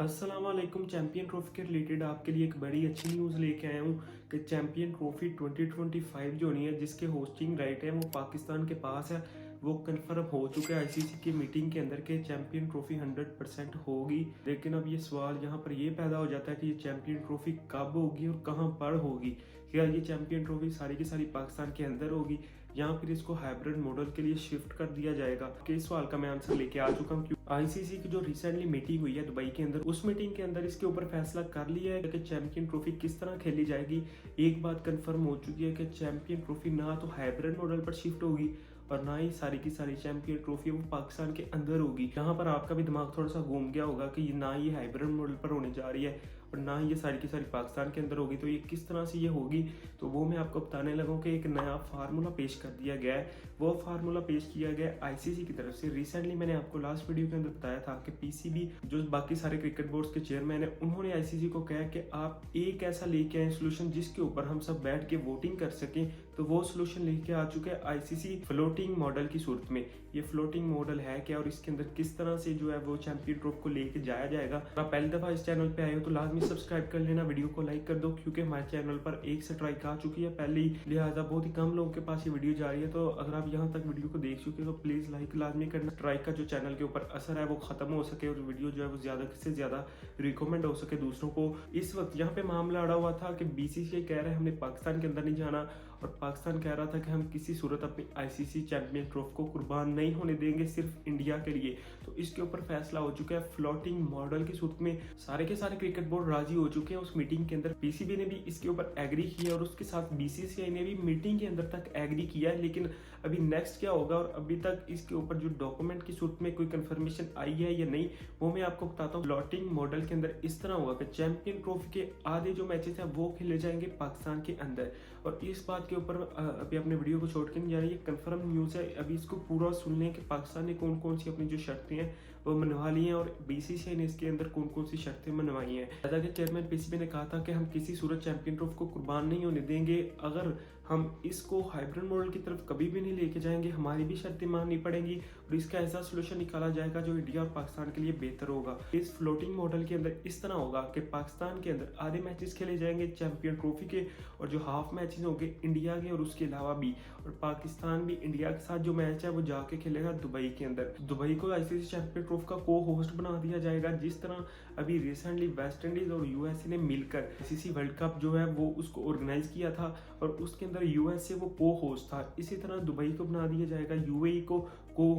अस्सलाम वालेकुम। Champion trophy के रिलेटेड आपके लिए एक बड़ी अच्छी न्यूज़ लेके आया हूँ कि चैंपियन ट्रॉफी 2025 जो नहीं है, जिसके होस्टिंग राइट है वो पाकिस्तान के पास है, वो कंफर्म हो चुका है आईसीसी की मीटिंग के अंदर के चैंपियन ट्रॉफी 100% होगी। लेकिन अब ये सवाल यहाँ पर ये पैदा हो जाता है कि ये चैंपियन ट्रॉफी कब होगी और कहाँ पर होगी। क्या ये चैंपियन ट्रॉफी सारी की सारी पाकिस्तान के अंदर होगी या फिर इसको हाइब्रिड मॉडल के लिए शिफ्ट कर दिया जाएगा? कि इस सवाल का मैं आंसर लेके आ चुका हूँ। आईसीसी की जो रिसेंटली मीटिंग हुई है दुबई के अंदर, उस मीटिंग के अंदर इसके ऊपर फैसला कर लिया है कि चैंपियन ट्रॉफी किस तरह खेली जाएगी। एक बात कंफर्म हो चुकी है कि चैंपियन ट्रॉफी ना तो हाइब्रिड मॉडल पर शिफ्ट होगी और ना ही सारी की सारी चैंपियन ट्रॉफी वो पाकिस्तान के अंदर होगी। यहाँ पर आपका भी दिमाग थोड़ा सा घूम गया होगा कि ना ये हाइब्रिड मॉडल पर होने जा रही है और ना ही ये सारी की सारी पाकिस्तान के अंदर होगी, तो ये किस तरह से ये होगी, तो वो मैं आपको बताने लगा कि एक नया फार्मूला पेश कर दिया गया है। वो फार्मूला पेश किया गया आईसीसी की तरफ से। रिसेंटली मैंने आपको लास्ट वीडियो के अंदर बताया था कि पीसीबी जो बाकी सारे क्रिकेट बोर्ड्स के चेयरमैन है, उन्होंने आईसीसी को कहा कि आप एक ऐसा लेके आए सोल्यूशन जिसके ऊपर हम सब बैठ के वोटिंग कर सकें। तो वो सोल्यूशन लेके आ चुके हैं आईसीसी फ्लोटिंग मॉडल की सूरत में। ये फ्लोटिंग मॉडल है क्या और इसके अंदर किस तरह से जो है वो चैंपियन ट्रॉफी को लेके जाया जाएगा। आप पहली दफा इस चैनल पे आए हो तो लाजमी सब्सक्राइब कर लेना, वीडियो को लाइक कर दो, क्योंकि हमारे चैनल पर एक स्ट्राइक आ चुकी है पहले ही, लिहाजा बहुत ही कम लोगों के पास ये वीडियो जा रही है। तो अगर आप यहाँ तक वीडियो को देख चुके हो तो प्लीज लाइक लाजमी करना। स्ट्राइक का जो चैनल के ऊपर असर है वो खत्म हो सके और वीडियो जो है वो ज्यादा से ज्यादा रिकमेंड हो सके दूसरों को। इस वक्त यहाँ पे मामला अड़ा हुआ था कि बीसीसीआई कह रहे हैं हमने पाकिस्तान के अंदर नहीं जाना और पाकिस्तान कह रहा था कि हम किसी सूरत अपनी आईसीसी चैंपियन ट्रॉफी को कुर्बान नहीं होने देंगे सिर्फ इंडिया के लिए। तो इसके ऊपर फैसला हो चुका है फ्लोटिंग मॉडल की सूरत में। सारे के सारे क्रिकेट बोर्ड राजी हो चुके हैं उस मीटिंग के अंदर। पीसीबी ने भी इसके ऊपर एग्री किया और उसके साथ बीसीसीआई ने भी मीटिंग के अंदर तक एग्री किया है। लेकिन अभी नेक्स्ट क्या होगा और अभी तक इसके ऊपर जो डॉक्यूमेंट की सूरत में कोई कंफर्मेशन आई है या नहीं, वो मैं आपको बताता हूँ। फ्लोटिंग मॉडल के अंदर इस तरह होगा कि चैंपियन ट्रॉफी के आधे जो मैचेस हैं वो खेले जाएंगे पाकिस्तान के अंदर। और इस बात के ऊपर अभी अपने वीडियो को छोड़ के नहीं जा रही, ये कंफर्म न्यूज़ है। अभी इसको पूरा सुन लें कि पाकिस्तान ने कौन कौन सी अपनी जो शर्तें हैं वो मनवा ली हैं और बीसीसीआई ने इसके अंदर कौन कौन सी शर्तें मनवाई हैं। जैसा कि चेयरमैन पीसीबी ने कहा था कि हम किसी सूरत चैंपियन ट्रॉफी को कुर्बान नहीं होने देंगे। अगर हम इसको हाइब्रिड मॉडल की तरफ कभी भी नहीं लेके जाएंगे, हमारी भी शर्तें माननी पड़ेंगी और इसका ऐसा सोल्यूशन निकाला जाएगा जो इंडिया और पाकिस्तान के लिए बेहतर होगा। इस फ्लोटिंग मॉडल के अंदर इस तरह होगा कि पाकिस्तान के अंदर आधे मैचेस खेले जाएंगे चैंपियन ट्रॉफी के और जो हाफ मैचेस होंगे इंडिया के और उसके अलावा भी। और पाकिस्तान भी इंडिया के साथ जो मैच है वो जाके खेलेगा दुबई के अंदर। दुबई को आईसीसी चैंपियन ट्रॉफी का को होस्ट बना दिया जाएगा, जिस तरह अभी रिसेंटली वेस्ट इंडीज और यूएसए ने मिलकर आईसीसी वर्ल्ड कप जो है वो उसको ऑर्गेनाइज किया था और उसके अंदर यूएसए वो को होस्ट था। इसी तरह दुबई को बना दिया जाएगा यूएई को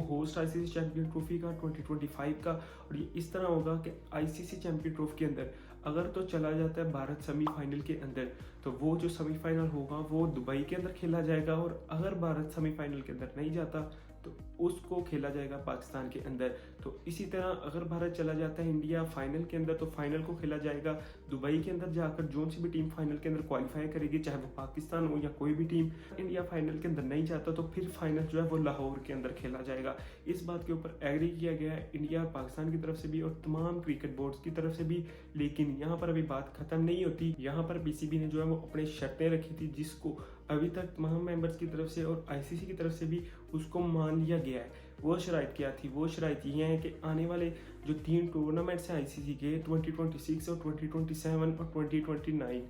होस्ट आईसीसी चैंपियन ट्रॉफी का 2025 का। और ये इस तरह होगा कि आईसीसी चैंपियन ट्रॉफी के अंदर अगर तो चला जाता है भारत सेमीफाइनल के अंदर, तो वो जो सेमीफाइनल होगा वो दुबई के अंदर खेला जाएगा। और अगर भारत सेमीफाइनल के अंदर नहीं जाता तो उसको खेला जाएगा पाकिस्तान के अंदर। तो इसी तरह अगर भारत चला जाता है इंडिया फाइनल के अंदर, तो फाइनल को खेला जाएगा दुबई के अंदर जाकर। जो सी भी टीम फाइनल के अंदर क्वालिफाई करेगी, चाहे वो पाकिस्तान हो या कोई भी टीम, इंडिया फाइनल के अंदर नहीं जाता तो फिर फाइनल जो है वो लाहौर के अंदर खेला जाएगा। इस बात के ऊपर एग्री किया गया है इंडिया और पाकिस्तान की तरफ से भी और तमाम क्रिकेट बोर्ड्स की तरफ से भी। लेकिन यहाँ पर अभी बात खत्म नहीं होती। यहाँ पर पीसीबी ने जो है वो अपनी शर्तें रखी थी, जिसको अभी तक तमाम मेंबर्स की तरफ से और आईसीसी की तरफ से भी उसको मान लिया गया है। वो शराइत क्या थी? वो शराइत ये है कि आने वाले जो 3 टूर्नामेंट्स हैं आईसीसी के, 2026 और 2027 और 2029,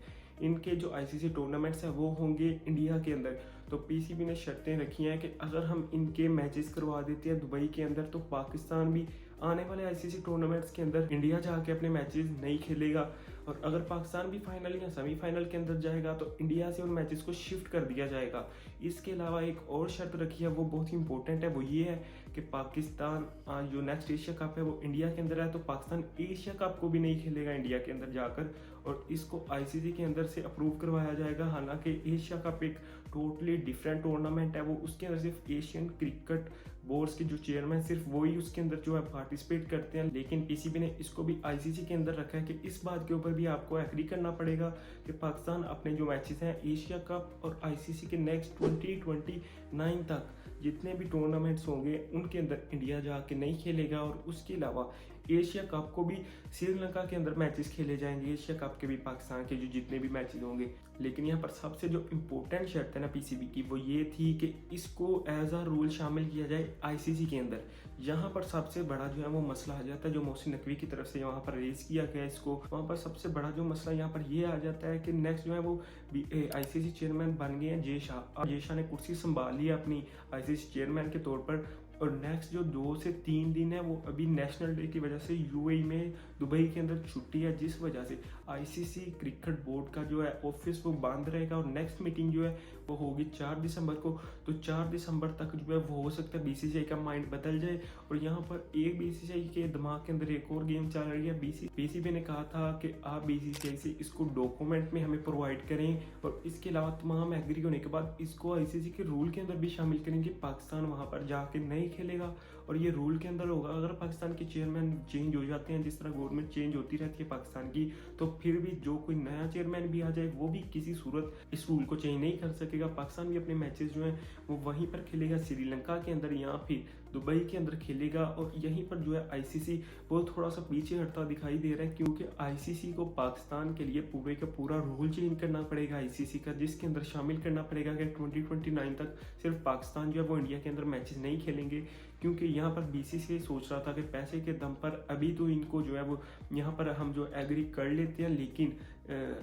इनके जो आईसीसी टूर्नामेंट्स हैं वो होंगे इंडिया के अंदर। तो पीसीबी ने शर्तें रखी हैं कि अगर हम इनके मैचेस करवा देते हैं दुबई के अंदर, तो पाकिस्तान भी आने वाले आईसीसी टूर्नामेंट्स के अंदर इंडिया जाके अपने मैचेस नहीं खेलेगा। और अगर पाकिस्तान भी फाइनल या सेमीफाइनल के अंदर जाएगा तो इंडिया से उन मैचेस को शिफ्ट कर दिया जाएगा। इसके अलावा एक और शर्त रखी है, वो बहुत ही इंपॉर्टेंट है। वो ये है कि पाकिस्तान जो नेक्स्ट एशिया कप है वो इंडिया के अंदर है, तो पाकिस्तान एशिया कप को भी नहीं खेलेगा इंडिया के अंदर जाकर और इसको आईसीसी के अंदर से अप्रूव करवाया जाएगा। हालांकि एशिया कप एक टोटली डिफरेंट टूर्नामेंट है, वो उसके अंदर सिर्फ एशियन क्रिकेट बोर्ड्स के जो चेयरमैन सिर्फ वही उसके अंदर जो है पार्टिसिपेट करते हैं। लेकिन पीसीबी ने इसको भी आईसीसी के अंदर रखा है कि इस बात के ऊपर भी आपको एग्री करना पड़ेगा कि पाकिस्तान अपने जो मैचेस हैं एशिया कप और आईसीसी के नेक्स्ट 2029 तक जितने भी टूर्नामेंट्स होंगे उनके अंदर इंडिया जाके नहीं खेलेगा। और उसके अलावा एशिया कप को भी श्रीलंका के अंदर मैचेस खेले जाएंगे, एशिया कप के भी पाकिस्तान के जो जितने भी मैचेस होंगे। लेकिन यहाँ पर सबसे जो इम्पोर्टेंट शर्त है ना पीसीबी की, वो ये थी कि इसको एज अ रूल शामिल किया जाए आईसीसी के अंदर। यहाँ पर सबसे बड़ा जो है वो मसला आ जाता है, जो मोहसिन नकवी की तरफ से वहाँ पर रेज किया गया इसको, वहाँ पर सबसे बड़ा जो मसला यहाँ पर ये आ जाता है कि नेक्स्ट जो है वो आईसीसी चेयरमैन बन गए हैं जय शाह। जय शाह ने कुर्सी संभाल ली है अपनी आईसीसी चेयरमैन के तौर पर। और नेक्स्ट जो 2 से 3 दिन है वो अभी नेशनल डे की वजह से यूएई में दुबई के अंदर छुट्टी है, जिस वजह से आईसीसी क्रिकेट बोर्ड का जो है ऑफिस वो बंद रहेगा। और नेक्स्ट मीटिंग जो है वो होगी 4 दिसंबर को। तो 4 दिसंबर तक जो है वो हो सकता है बीसीसीआई का माइंड बदल जाए। और यहाँ पर एक बीसीसीआई के दिमाग के अंदर एक और गेम चल रही है। बीसीबी ने कहा था कि आप बीसीसीआई से इसको डॉक्यूमेंट में हमें प्रोवाइड करें, और इसके अलावा तमाम एग्री होने के बाद इसको आईसीसी के रूल के अंदर भी शामिल करेंगे। पाकिस्तान वहाँ पर जाके नहीं खेलेगा, और ये रूल के अंदर होगा अगर पाकिस्तान के चेयरमैन चेंज हो जाते हैं, जिस तरह गवर्नमेंट चेंज होती रहती है पाकिस्तान की, तो फिर भी जो कोई नया चेयरमैन भी आ जाए वो भी किसी सूरत इस रूल को चेंज नहीं कर सकेगा। पाकिस्तान भी अपने मैचेस जो हैं वो वहीं पर खेलेगा, श्रीलंका के अंदर या फिर दुबई के अंदर खेलेगा। और यहीं पर जो है आईसीसी वो थोड़ा सा पीछे हटता दिखाई दे रहा है, क्योंकि आईसीसी को पाकिस्तान के लिए पूरे का पूरा रूल चेंज करना पड़ेगा आईसीसी का, जिसके अंदर शामिल करना पड़ेगा कि 2029 तक सिर्फ पाकिस्तान जो है वो इंडिया के अंदर मैचेस नहीं खेलेंगे। क्योंकि यहाँ पर बीसीसीआई सोच रहा था कि पैसे के दम पर अभी तो इनको जो है वो यहाँ पर हम जो एग्री कर लेते हैं, लेकिन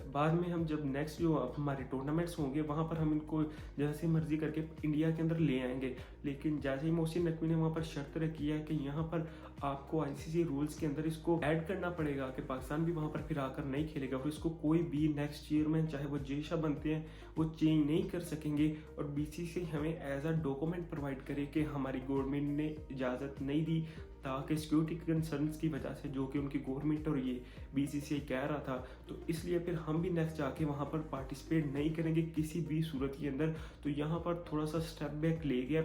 बाद में हम जब नेक्स्ट जो हमारे टूर्नामेंट्स होंगे वहाँ पर हम इनको जैसे मर्जी करके इंडिया के अंदर ले आएंगे। लेकिन जैसे ही मोहसिन नकवी ने वहाँ पर शर्त रखी है कि यहाँ पर आपको आईसीसी रूल्स के अंदर इसको ऐड करना पड़ेगा कि पाकिस्तान भी वहाँ पर फिर आकर नहीं खेलेगा, और इसको कोई भी नेक्स्ट चेयरमैन चाहे वो जय शाह बनते हैं वो चेंज नहीं कर सकेंगे। और बीसीसीआई हमें एज अ डॉक्यूमेंट प्रोवाइड करे कि हमारी गवर्नमेंट ने इजाज़त नहीं दी, ताकि सिक्योरिटी कंसर्न्स की वजह से, जो कि उनकी गवर्नमेंट और ये बीसीसीआई कह रहा था, तो इसलिए फिर हम भी नेक्स्ट जाके वहाँ पर पार्टिसिपेट नहीं करेंगे किसी भी सूरत के अंदर। तो यहाँ पर थोड़ा सा स्टेप बैक ले गया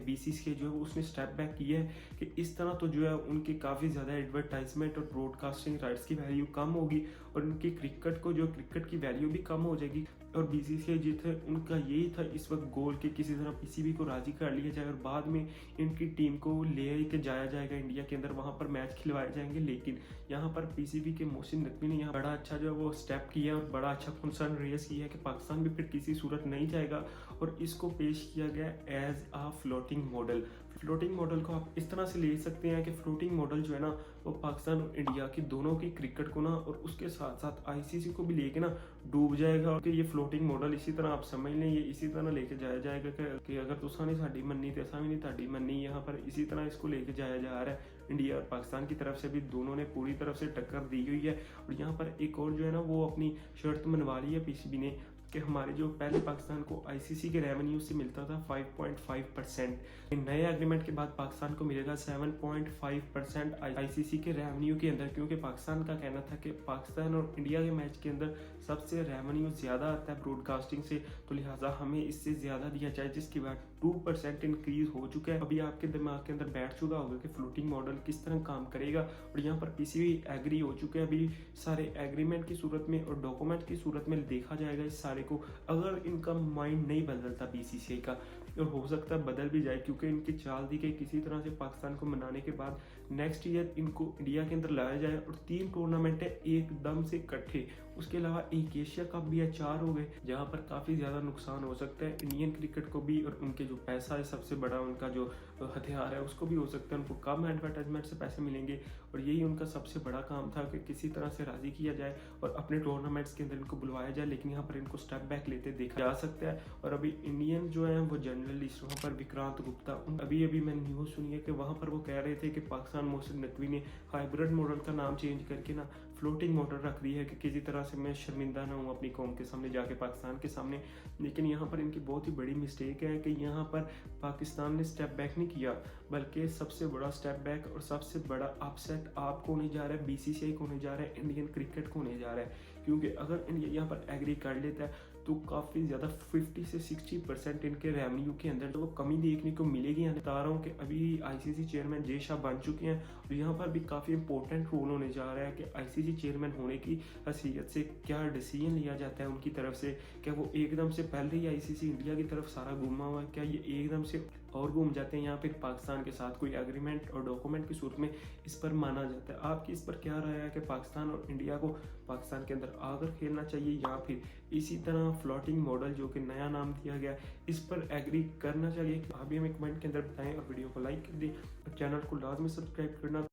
बीसीसीआई, जो है उसने स्टेप बैक किया है कि इस तरह तो जो है उनके काफ़ी ज़्यादा एडवर्टाइजमेंट और ब्रॉडकास्टिंग राइट्स की वैल्यू कम होगी, और उनकी क्रिकेट की वैल्यू भी कम हो जाएगी। और बीसीसीआई जो थे उनका यही था इस वक्त गोल के किसी तरह पीसीबी को राजी कर लिया जाए, और बाद में इनकी टीम को ले के जाया जाएगा इंडिया के अंदर, वहाँ पर मैच खिलवाए जाएंगे। लेकिन यहाँ पर पीसीबी के मोहसिन नकवी ने यहाँ बड़ा अच्छा जो है वो स्टेप किया और बड़ा अच्छा कंसर्न रेज किया है कि पाकिस्तान भी फिर किसी सूरत नहीं जाएगा, और इसको पेश किया गया एज आ फ्लोटिंग मॉडल। फ्लोटिंग मॉडल को आप इस तरह से ले सकते हैं कि फ्लोटिंग मॉडल जो है ना वो पाकिस्तान और इंडिया की दोनों की क्रिकेट को ना, और उसके साथ साथ आईसीसी को भी लेके ना डूब जाएगा। कि ये फ्लोटिंग मॉडल इसी तरह आप समझ लें, ये इसी तरह लेके जाया जाएगा कि अगर तुसा नहीं साड़ी मननी तो असा भी नहीं ताड़ी मननी। यहाँ पर इसी तरह इसको लेके जाया जा रहा है। इंडिया और पाकिस्तान की तरफ से भी दोनों ने पूरी तरफ से टक्कर दी हुई है। और यहाँ पर एक और जो है ना वो अपनी शर्त मनवा ली है पीसीबी ने कि हमारे जो पहले पाकिस्तान को आईसीसी के रेवेन्यू से मिलता था 5.5%, नए एग्रीमेंट के बाद पाकिस्तान को मिलेगा 7.5% आईसीसी के रेवेन्यू के अंदर। क्योंकि पाकिस्तान का कहना था कि पाकिस्तान और इंडिया के मैच के अंदर सबसे रेवेन्यू ज़्यादा आता है ब्रॉडकास्टिंग से, तो लिहाजा हमें इससे ज़्यादा दिया जाए, जिसके बाद 2% इंक्रीज हो चुका है। अभी आपके दिमाग के अंदर बैठ चुका होगा कि फ्लोटिंग मॉडल किस तरह काम करेगा, और यहाँ पर पीसीबी एग्री हो चुके हैं। अभी सारे एग्रीमेंट की सूरत में और डॉक्यूमेंट की सूरत में देखा जाएगा इस सारे को, अगर इनका माइंड नहीं बदलता बीसीसीआई का, और हो सकता है बदल भी जाए, क्योंकि इनकी चाल दी कि किसी तरह से पाकिस्तान को मनाने के बाद नेक्स्ट ईयर इनको इंडिया के अंदर लाया जाए, और 3 टूर्नामेंट है एकदम से इकट्ठे। उसके अलावा एक एशिया कप भी है, 4 हो गए, जहाँ पर काफ़ी ज़्यादा नुकसान हो सकता है इंडियन क्रिकेट को भी, और उनके जो पैसा है सबसे बड़ा उनका जो हथियार है उसको भी हो सकता है उनको कम एडवर्टाइजमेंट से पैसे मिलेंगे। और यही उनका सबसे बड़ा काम था कि किसी तरह से राज़ी किया जाए और अपने टूर्नामेंट्स के अंदर इनको बुलवाया जाए। लेकिन यहाँ पर इनको स्टेप बैक लेते देखा जा सकता है। और अभी इंडियन जो है वो जर्नलिस्ट वहाँ पर विक्रांत गुप्ता, अभी मैंने न्यूज़ सुनी है कि वहाँ पर वो कह रहे थे कि पाकिस्तान मोहसिन नकवी ने हाइब्रिड मॉडल का नाम चेंज करके ना फ्लोटिंग मॉडल रख दी है कि किसी तरह से मैं शर्मिंदा ना हूँ अपनी कौम के सामने जाके, पाकिस्तान के सामने। लेकिन यहाँ पर इनकी बहुत ही बड़ी मिस्टेक है कि यहाँ पर पाकिस्तान ने स्टेप बैक नहीं किया, बल्कि सबसे बड़ा स्टेप बैक और सबसे बड़ा अपसेट आपको होने जा रहा है, बीसीसीआई को होने जा रहा है, इंडियन क्रिकेट को होने जा रहा है। क्योंकि अगर इंडिया यहाँ पर एग्री कर लेता है तो काफ़ी ज़्यादा 50 से 60% इनके रेवेन्यू के अंदर तो वो कमी देखने को मिलेगी। मैं बता रहा हूँ कि अभी आईसीसी चेयरमैन जय शाह बन चुके हैं, और यहाँ पर भी काफ़ी इंपॉर्टेंट रोल होने जा रहा है कि आईसीसी चेयरमैन होने की हैसियत से क्या डिसीजन लिया जाता है उनकी तरफ से। क्या वो एकदम से पहले ही आईसीसी इंडिया की तरफ सारा घूमा हुआ है, क्या ये एकदम से और घूम जाते हैं या फिर पाकिस्तान के साथ कोई एग्रीमेंट और डॉक्यूमेंट की सूरत में इस पर माना जाता है। आपकी इस पर क्या राय है कि पाकिस्तान और इंडिया को पाकिस्तान के अंदर आकर खेलना चाहिए या फिर इसी तरह फ्लोटिंग मॉडल जो कि नया नाम दिया गया इस पर एग्री करना चाहिए? आप भी हमें कमेंट के अंदर बताएं और वीडियो को लाइक कर दें और चैनल को लाजमी सब्सक्राइब करना